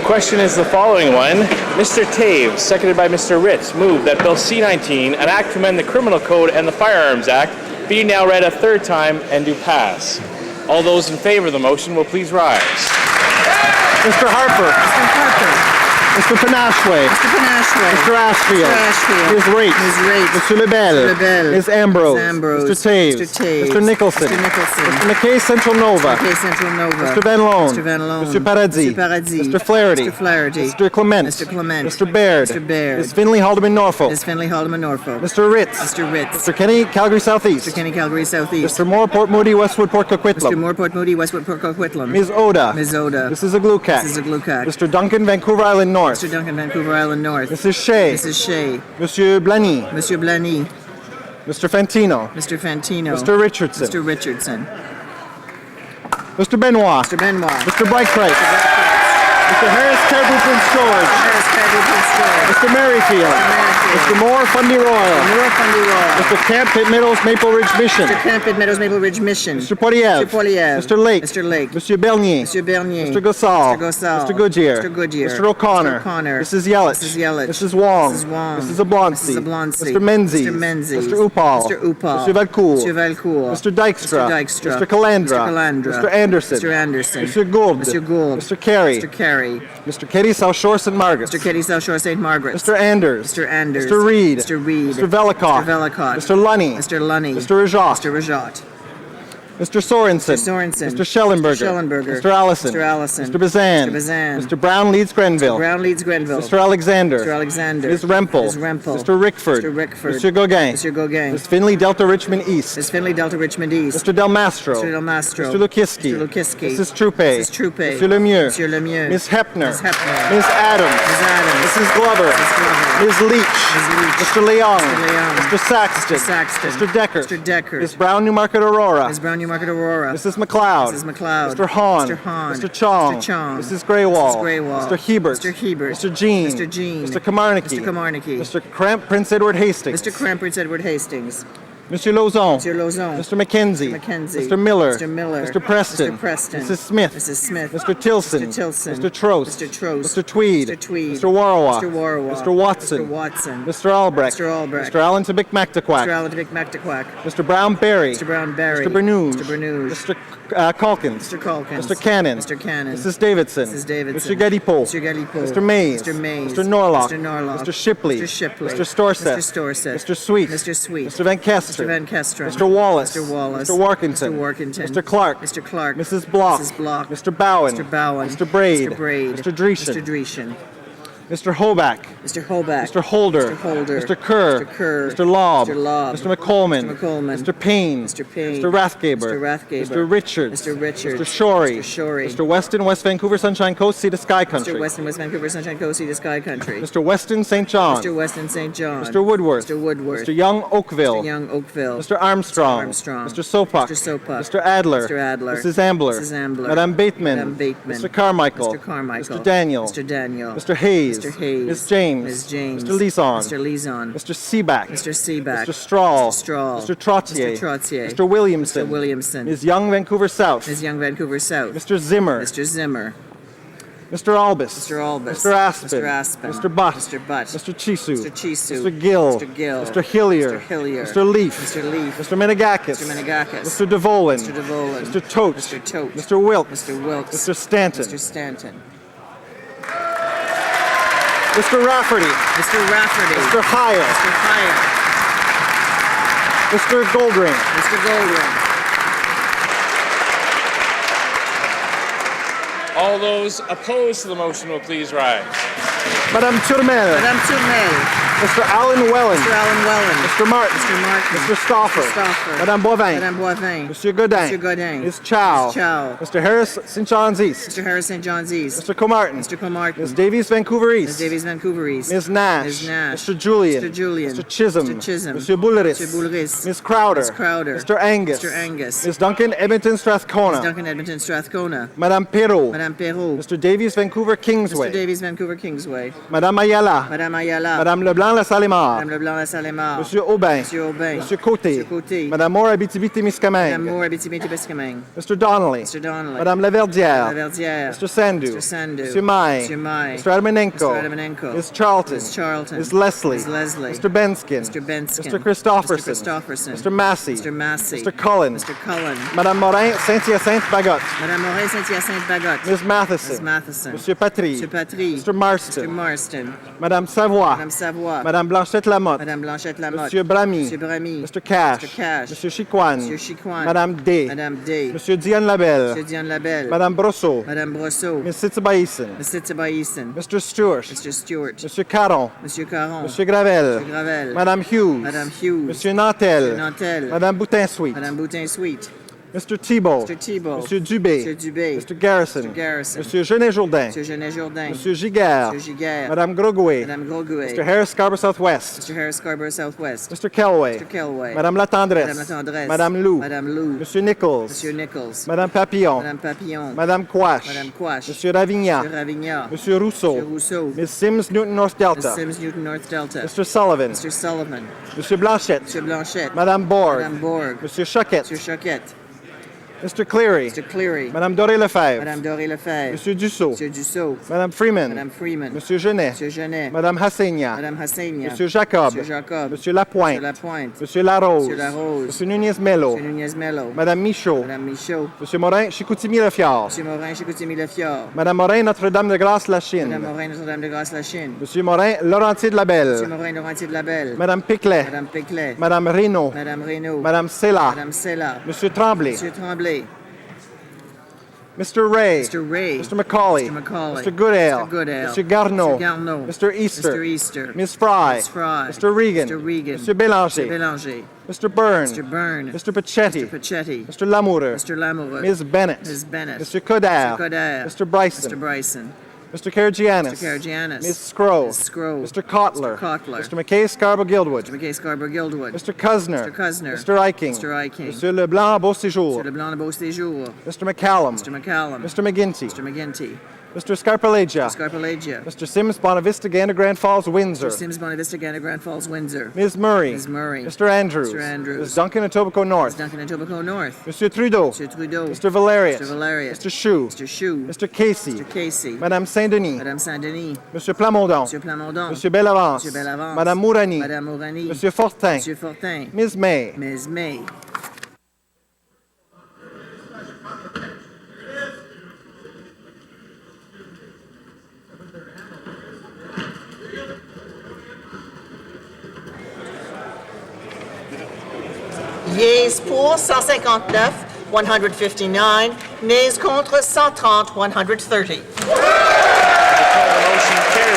question is the following one. Mr. Taves, seconded by Mr. Ritz, moved that Bill C-19, an act to amend the Criminal Code and the Firearms Act, be now read a third time and do pass. All those in favor of the motion will please rise. Mr. Harper. Mr. Harper. Mr. Panashway. Mr. Panashway. Mr. Ashfield. Mr. Ashfield. Ms. Raitt. Ms. Raitt. Mr. LaBelle. Mr. LaBelle. Ms. Ambrose. Ms. Ambrose. Mr. Taves. Mr. Taves. Mr. Nicholson. Mr. Nicholson. Mr. McKay Central Nova. McKay Central Nova. Mr. Van Loan. Mr. Van Loan. Mr. Paradis. Mr. Paradis. Mr. Flaherty. Mr. Flaherty. Mr. Clement. Mr. Clement. Mr. Baird. Mr. Baird. Ms. Finley Haldeman Norfolk. Ms. Finley Haldeman Norfolk. Mr. Ritz. Mr. Ritz. Mr. Kenny Calgary Southeast. Mr. Kenny Calgary Southeast. Mr. Moore Port Moody Westwood Port Coquitlam. Mr. Moore Port Moody Westwood Port Coquitlam. Ms. Oda. Ms. Oda. Mrs. Aglukat. Mrs. Aglukat. Mr. Duncan Vancouver Island North. Mr. Duncan Vancouver Island North. Mrs. Shea. Mrs. Shea. Monsieur Blany. Monsieur Blany. Mr. Fantino. Mr. Fantino. Mr. Richardson. Mr. Richardson. Mr. Benoit. Mr. Benoit. Mr. Bikeprice. Mr. Harris Caribou Prince George. Harris Caribou Prince George. Mr. Merrifield. Mr. Moore Fundy Royal. Moore Fundy Royal. Mr. Camp Pitt Meadows Maple Ridge Mission. Mr. Camp Pitt Meadows Maple Ridge Mission. Mr. Poiliev. Mr. Poiliev. Mr. Lake. Mr. Lake. Monsieur Bernier. Monsieur Bernier. Mr. Gossal. Mr. Gossal. Mr. Goodyear. Mr. Goodyear. Mr. O'Connor. Mr. O'Connor. Mrs. Yelich. Mrs. Yelich. Mrs. Wong. Mrs. Wong. Mrs. Oblonsky. Mrs. Oblonsky. Mr. Menzies. Mr. Menzies. Mr. Upal. Mr. Upal. Mr. Valcourt. Mr. Valcourt. Mr. Dykstra. Mr. Dykstra. Mr. Calandra. Mr. Calandra. Mr. Anderson. Mr. Anderson. Mr. Gould. Mr. Gould. Mr. Carey. Mr. Carey. Mr. Katie South Shore St. Margaret's. Mr. Katie South Shore St. Margaret's. Mr. Anders. Mr. Anders. Mr. Reed. Mr. Reed. Mr. Velikot. Mr. Velikot. Mr. Lunny. Mr. Lunny. Mr. Rajat. Mr. Rajat. Mr. Sorensen. Mr. Sorensen. Mr. Schellenberger. Mr. Schellenberger. Mr. Allison. Mr. Allison. Mr. Bazan. Mr. Bazan. Mr. Brown Leeds Grenville. Brown Leeds Grenville. Mr. Alexander. Mr. Alexander. Ms. Rempel. Ms. Rempel. Mr. Rickford. Mr. Rickford. Mr. Gauguin. Mr. Gauguin. Ms. Finley Delta Richmond East. Ms. Finley Delta Richmond East. Mr. Del Mastro. Mr. Del Mastro. Mr. Lukiski. Mr. Lukiski. Mrs. Troupe. Mrs. Troupe. Mr. Lemieux. Monsieur Lemieux. Ms. Hepner. Ms. Hepner. Ms. Adams. Ms. Adams. Mrs. Glover. Mrs. Glover. Ms. Leach. Ms. Leach. Mr. Leong. Mr. Leong. Mr. Saxton. Mr. Saxton. Mr. Decker. Mr. Decker. Ms. Brown Newmarket Aurora. Ms. Brown Newmarket Aurora. Mrs. McLeod. Mrs. McLeod. Mr. Hahn. Mr. Hahn. Mr. Chong. Mr. Chong. Mrs. Greywall. Mrs. Greywall. Mr. Hebert. Mr. Hebert. Mr. Jean. Mr. Jean. Mr. Kamarnicki. Mr. Kamarnicki. Mr. Cramp Prince Edward Hastings. Mr. Crampers Edward Hastings. Mr. Lozon. Mr. Lozon. Mr. McKenzie. Mr. McKenzie. Mr. Miller. Mr. Miller. Mr. Preston. Mr. Preston. Mrs. Smith. Mrs. Smith. Mr. Tilson. Mr. Tilson. Mr. Trost. Mr. Trost. Mr. Tweed. Mr. Tweed. Mr. Warwa. Mr. Warwa. Mr. Watson. Mr. Watson. Mr. Albrecht. Mr. Albrecht. Mr. Allen to McMactaquack. Mr. Allen to McMactaquack. Mr. Brown Berry. Mr. Brown Berry. Mr. Bernouge. Mr. Bernouge. Mr. Calkins. Mr. Calkins. Mr. Cannon. Mr. Cannon. Mrs. Davidson. Mrs. Davidson. Mr. Galipo. Mr. Galipo. Mr. Mays. Mr. Mays. Mr. Norlock. Mr. Norlock. Mr. Shipley. Mr. Shipley. Mr. Storseth. Mr. Storseth. Mr. Sweet. Mr. Sweet. Mr. Van Kester. Mr. Van Kesteren. Mr. Wallace. Mr. Wallace. Mr. Warkington. Mr. Warkington. Mr. Clark. Mr. Clark. Mrs. Block. Mrs. Block. Mr. Bowen. Mr. Bowen. Mr. Braid. Mr. Braid. Mr. Dreeshen. Mr. Dreeshen. Mr. Hoback. Mr. Hoback. Mr. Holder. Mr. Holder. Mr. Kerr. Mr. Kerr. Mr. Lobb. Mr. Lobb. Mr. McColeman. Mr. McColeman. Mr. Payne. Mr. Payne. Mr. Rathgaber. Mr. Rathgaber. Mr. Richards. Mr. Richards. Mr. Shorey. Mr. Shorey. Mr. Weston, West Vancouver, Sunshine Coast, Sea to Sky Country. Mr. Weston, West Vancouver, Sunshine Coast, Sea to Sky Country. Mr. Weston, St. John. Mr. Weston, St. John. Mr. Woodworth. Mr. Woodworth. Mr. Young, Oakville. Mr. Young, Oakville. Mr. Armstrong. Mr. Armstrong. Mr. Sopak. Mr. Sopak. Mr. Adler. Mr. Adler. Mrs. Ambler. Mrs. Ambler. Madame Bateman. Madame Bateman. Mr. Carmichael. Mr. Carmichael. Mr. Daniel. Mr. Daniel. Mr. Hayes. Mr. Hayes. Ms. James. Ms. James. Mr. Leeson. Mr. Leeson. Mr. Seaback. Mr. Seaback. Mr. Strahl. Mr. Strahl. Mr. Trottier. Mr. Trottier. Mr. Williamson. Mr. Williamson. Ms. Young, Vancouver South. Ms. Young, Vancouver South. Mr. Zimmer. Mr. Zimmer. Mr. Albus. Mr. Albus. Mr. Aspen. Mr. Aspen. Mr. Butt. Mr. Butt. Mr. Chisu. Mr. Chisu. Mr. Gill. Mr. Gill. Mr. Hillier. Mr. Hillier. Mr. Leaf. Mr. Leaf. Mr. Menegakis. Mr. Menegakis. Mr. DeVolin. Mr. DeVolin. Mr. Tote. Mr. Tote. Mr. Wilkes. Mr. Wilkes. Mr. Stanton. Mr. Stanton. Mr. Rafferty. Mr. Rafferty. Mr. Hyatt. Mr. Hyatt. Mr. Goldring. Mr. Goldring. All those opposed to the motion will please rise. Madame Turmel. Madame Tourmel. Mr. Alan Wellen. Mr. Alan Wellen. Mr. Martin. Mr. Martin. Mr. Stauffer. Mr. Stauffer. Madame Boivin. Madame Boivin. Monsieur Godin. Monsieur Godin. Ms. Chow. Ms. Chow. Mr. Harris, St. John's East. Mr. Harris, St. John's East. Mr. Comartin. Mr. Comartin. Ms. Davies, Vancouver East. Ms. Davies, Vancouver East. Ms. Nash. Ms. Nash. Mr. Julian. Mr. Julian. Mr. Chisholm. Mr. Chisholm. Monsieur Bulleris. Mr. Bulleris. Ms. Crowder. Ms. Crowder. Mr. Angus. Mr. Angus. Ms. Duncan, Edmonton, Strathcona. Ms. Duncan, Edmonton, Strathcona. Madame Perrault. Madame Perrault. Mr. Davies, Vancouver, Kingsway. Mr. Davies, Vancouver, Kingsway. Madame Ayala. Madame Ayala. Madame Leblanc, Leblanc-Lassalle-Aymar. Madame Leblanc-Lassalle-Aymar. Monsieur Aubin. Monsieur Aubin. Monsieur Côté. Monsieur Côté. Madame Moore, Abitibi-Témiscamingue. Madame Moore, Abitibi-Témiscamingue. Mr. Donnelly. Mr. Donnelly. Madame Laverdière. Laverdière. Mr. Sandu. Mr. Sandu. Monsieur Mai. Monsieur Mai. Mr. Adamenenko. Mr. Adamenenko. Ms. Charlton. Ms. Charlton. Ms. Leslie. Ms. Leslie. Mr. Benskin. Mr. Benskin. Mr. Christofferson. Mr. Christofferson. Mr. Massey. Mr. Massey. Mr. Cullen. Mr. Cullen. Madame Morin, Saint-Hyacinthe-Bagotte. Madame Morin, Saint-Hyacinthe-Bagotte. Ms. Matheson. Ms. Matheson. Monsieur Patry. Monsieur Patry. Mr. Marston. Mr. Marston. Madame Savoie. Madame Savoie. Madame Blanchette-Lamotte. Madame Blanchette-Lamotte. Monsieur Bramy. Monsieur Bramy. Mr. Cash. Mr. Cash. Monsieur Chicoine. Monsieur Chicoine. Madame Day. Madame Day. Monsieur Diane Labelle. Monsieur Diane Labelle. Madame Brosseau. Madame Brosseau. Miss Sitzabaïsen. Ms. Sitzabaïsen. Mr. Stewart. Mr. Stewart. Monsieur Caron. Monsieur Caron. Monsieur Gravel. Monsieur Gravel. Madame Hughes. Madame Hughes. Monsieur Nantel. Monsieur Nantel. Madame Boutin-Sweet. Madame Boutin-Sweet. Mr. Thibault. Mr. Thibault. Monsieur Dubé. Monsieur Dubé. Mr. Garrison. Mr. Garrison. Monsieur Genet-Jourdain. Monsieur Genet-Jourdain. Monsieur Giguère. Monsieur Giguère. Madame Grogouet. Madame Grogouet. Mr. Harris Scarborough Southwest. Mr. Harris Scarborough Southwest. Mr. Kelway. Mr. Kelway. Madame Latendresse. Madame Latendresse. Madame Lou. Madame Lou. Monsieur Nichols. Monsieur Nichols. Madame Papillon. Madame Papillon. Madame Quash. Madame Quash. Monsieur Ravignan. Monsieur Ravignan. Monsieur Rousseau. Monsieur Rousseau. Miss Sims, Newton North Ms. Delta. Sims, Newton North Delta. Mr. Sullivan. Mr. Sullivan. Monsieur Blanchette. Monsieur Blanchette. Madame Borg. Madame Borg. Monsieur Choquette. Monsieur Choquette. Mr. Cleary. Mr. Cleary. Madame Doré-Lefebvre. Madame Doré-Lefebvre. Monsieur Dussault. Monsieur Dussault. Madame Freeman. Madame Freeman. Monsieur Genet. Monsieur Genet. Madame Hassegna. Madame Hassegna. Monsieur Jacob. Monsieur Jacob. Monsieur Lapointe. Monsieur Lapointe. Monsieur Larose. Monsieur Larose. Monsieur Nunez-Mello. Monsieur Nunez-Mello. Madame Michaud. Madame Michaud. Monsieur Morin, Chicoutimi-Le-Fjord. Monsieur Morin, Chicoutimi-Le-Fjord. Madame Morin, Notre-Dame-de-Grâce-la-Chine. Madame Morin, Notre-Dame-de-Grâce-la-Chine. Monsieur Morin, Laurentier-de-la-Belle. Monsieur Morin, Laurentier-de-la-Belle. Madame Piclet. Madame Peclet. Madame Reynaud. Madame Reynaud. Madame Sella. Madame Sella. Monsieur Tremblay. Monsieur Tremblay. Mr. Ray. Mr. Ray. Mr. Macaulay. Mr. Macaulay. Mr. Goodale. Mr. Goodale. Mr. Garneau. Mr. Garneau. Mr. Easter. Mr. Easter. Miss Fry. Miss Fry. Mr. Regan. Mr. Regan. Mr. Bélanger. Mr. Bélanger. Mr. Byrne. Mr. Byrne. Mr. Pachetti. Mr. Pachetti. Mr. Lamoureux. Mr. Lamoureux. Ms. Bennett. Ms. Bennett. Mr. Coderre. Mr. Coderre. Mr. Bryson. Mr. Bryson. Mr. Karagianis. Mr. Karagianis. Ms. Scrow. Ms. Scrow. Mr. Kotler. Mr. Kotler. Mr. McKay Scarborough-Guildwood. Mr. McKay Scarborough Guildwood. Mr. Cusner. Mr. Cusner. Mr. Eiking. Mr. Eiking. Monsieur Leblanc, Beau Séjour. Mr. Leblanc de Beau Séjour. Mr. McCallum. Mr. McCallum. Mr. McGinty. Mr. McGinty. Mr. Scarpalagia. Scarpalagia. Mr. Sims, Bonavista, Gander, Grand Falls, Windsor. Mr. Sims, Bonavista, Gander, Grand Falls, Windsor. Ms. Murray. Ms. Murray. Mr. Andrews. Mr. Andrews. Ms. Duncan, Etobicoke North. Ms. Duncan and Etobicoke North. Monsieur Trudeau. Monsieur Trudeau. Mr. Valerius. Mr. Valerius. Mr. Chou. Mr. Chou. Mr. Casey. Mr. Casey. Madame Saint-Denis. Madame Saint-Denis. Monsieur Plamondon. Monsieur Plamondon. Monsieur Bellavance. Monsieur Bellavance. Madame Mourani. Madame Mourani. Monsieur Fortin. Monsieur Fortin. Ms. May. Ms. May. Yeas pour 159, 159. Nays contre 130, 130. The motion carries.